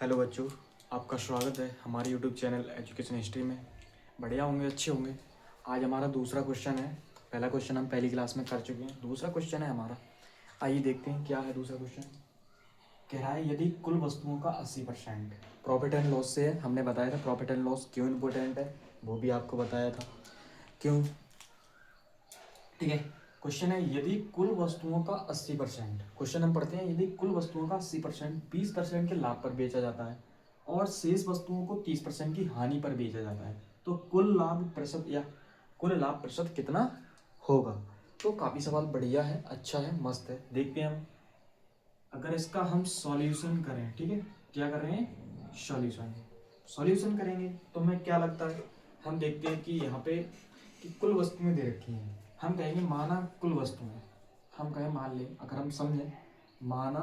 Hello बच्चों, आपका स्वागत है हमारे यूट्यूब चैनल एजुकेशन हिस्ट्री में। बढ़िया होंगे, अच्छे होंगे। आज हमारा दूसरा क्वेश्चन है। पहला क्वेश्चन हम पहली क्लास में कर चुके हैं, दूसरा क्वेश्चन है हमारा। आइए देखते हैं क्या है दूसरा क्वेश्चन। कह रहा है यदि कुल वस्तुओं का 80% प्रॉफिट एंड लॉस से है। हमने बताया था प्रॉफिट एंड लॉस क्यों इम्पोर्टेंट है, वो भी आपको बताया था क्यों। ठीक है, क्वेश्चन है यदि कुल वस्तुओं का 80%, क्वेश्चन हम पढ़ते हैं, यदि कुल वस्तुओं का 80% 20% के लाभ पर बेचा जाता है और शेष वस्तुओं को 30% की हानि पर बेचा जाता है, तो कुल लाभ प्रतिशत या कुल लाभ प्रतिशत कितना होगा। तो काफी सवाल बढ़िया है, अच्छा है, मस्त है। देखते हैं हम, अगर इसका हम सॉल्यूशन करें, ठीक है, क्या कर रहे हैं, सॉल्यूशन करेंगे तो हमें क्या लगता है। हम देखते हैं कि यहाँ पे कि कुल वस्तुएं दे रखी हैं। हम कहेंगे माना कुल वस्तुएं, हम कहें मान लें, अगर हम समझें, माना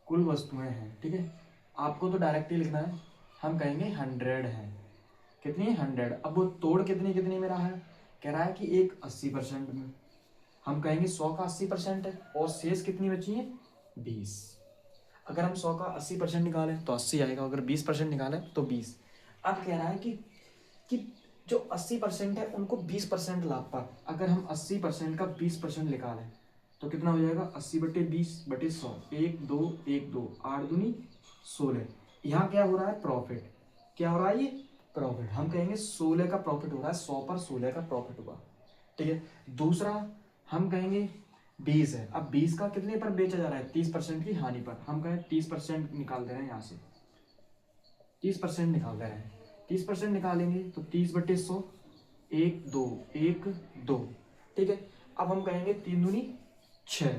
कुल वस्तुएं हैं, ठीक है। आपको तो डायरेक्टली लिखना है, हम कहेंगे 100 है। कितनी 100। अब वो तोड़ कितनी कितनी में रहा है, कह रहा है कि एक 80% में। हम कहेंगे 100 का 80% है और शेष कितनी बची है, 20। अगर हम 100 का 80% निकालें तो 80 आएगा, अगर 20% निकालें तो 20। अब कह रहा है कि जो 80% है उनको 20% लाभ पर, अगर हम 80% का 20% निकालें तो कितना हो जाएगा, 80/20/100, 1 2 8 दूनी 16। यहाँ क्या हो रहा है, प्रॉफिट। क्या हो रहा है, ये प्रॉफिट। हम कहेंगे 16 का प्रॉफिट हो रहा है, 100 पर 16 का प्रॉफिट हुआ। ठीक है, दूसरा हम कहेंगे 20 है। अब 20 का कितने पर बेचा जा रहा है, 30% की हानि पर। हम कहें 30% निकाल दे रहे हैं, यहाँ से 30% निकाल दे रहे हैं। 30% निकालेंगे तो 30/100, 1 2 ठीक है। अब हम कहेंगे 3 दूनी 6,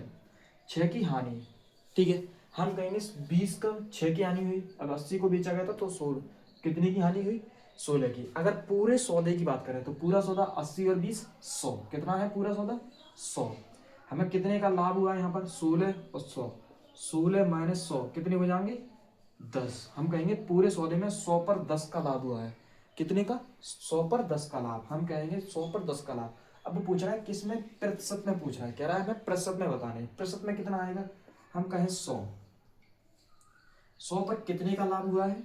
6 की हानि। ठीक है, हम कहेंगे 20 का 6 की हानि हुई। अब 80 को बेचा गया था तो 16 कितने की हानि हुई, 16 की। अगर पूरे सौदे की बात करें तो पूरा सौदा 80 और 20 100, कितना है पूरा सौदा 100। हमें कितने का लाभ हुआ यहाँ पर, 16 और 100, 16 माइनस 100 कितने हो जाएंगे, 10। हम कहेंगे पूरे सौदे में 100 पर 10 का लाभ हुआ है। कितने का, 100 पर 10 का लाभ। हम कहेंगे 100 पर 10 का लाभ। अब वो पूछ रहा है किस में, प्रतिशत में पूछ रहा है, कह रहा है हमें प्रतिशत में बताने। प्रतिशत में कितना आएगा, हम कहें 100, 100 पर कितने का लाभ हुआ है,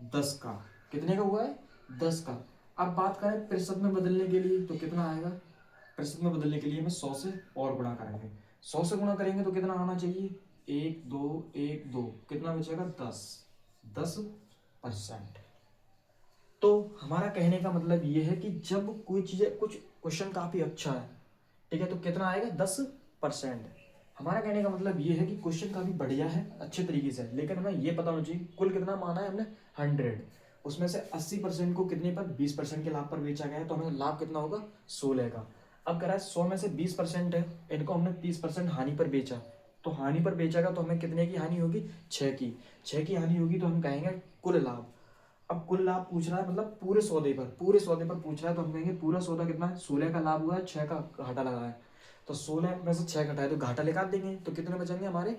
10 का। कितने का हुआ है, 10 का। अब बात करें प्रतिशत में बदलने के लिए तो कितना आएगा, प्रतिशत में बदलने के लिए हमें 100 से और गुणा करेंगे। 100 से गुणा करेंगे तो कितना आना चाहिए, 1 2 कितना बचेगा, 10%। तो हमारा कहने का मतलब ये है कि जब कोई चीज, कुछ क्वेश्चन काफी अच्छा है, ठीक है, तो कितना आएगा, 10%। हमारा कहने का मतलब ये है कि क्वेश्चन काफी बढ़िया है, अच्छे तरीके से, लेकिन हमें ये पता होना चाहिए कुल कितना माना है हमने, 100। उसमें से 80% को कितने पर, 20% के लाभ पर बेचा गया है, तो हमें लाभ कितना होगा, 16 का। अब कह रहा है 100 में से 20% है, इनको हमने 30% हानि पर बेचा, तो हानि पर बेचेगा तो हमें कितने की हानि होगी, 6 की हानि होगी। तो हम कहेंगे कुल लाभ। अब कुल लाभ पूछ रहा है, मतलब पूरे सौदे पर, पूरे सौदे पर पूछ रहा है, तो हम कहेंगे पूरा सौदा कितना है, 16 का लाभ हुआ है, 6 का घाटा लगा है। तो 16 में से 6 घटाए तो घाटा निकाल देंगे, तो कितने बचेंगे हमारे,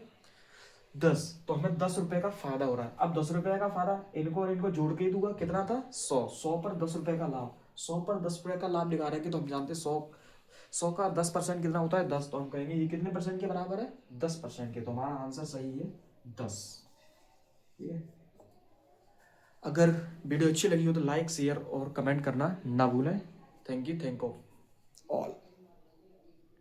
10। तो हमें 10 रुपए का फायदा हो रहा है। अब 10 रुपए का फायदा, इनको और इनको जोड़ के ही दूंगा, कितना था, 100 पर 10 रुपए का लाभ। 100 पर 10 रुपए का लाभ निकाल रहे हैं, तो हम जानते हैं 100 का 10% कितना होता है, 10। तो हम कहेंगे ये कितने परसेंट के बराबर है, 10% के। तो हमारा आंसर सही है 10। ठीक है, अगर वीडियो अच्छी लगी हो तो लाइक शेयर और कमेंट करना ना भूलें। Thank you, thank all.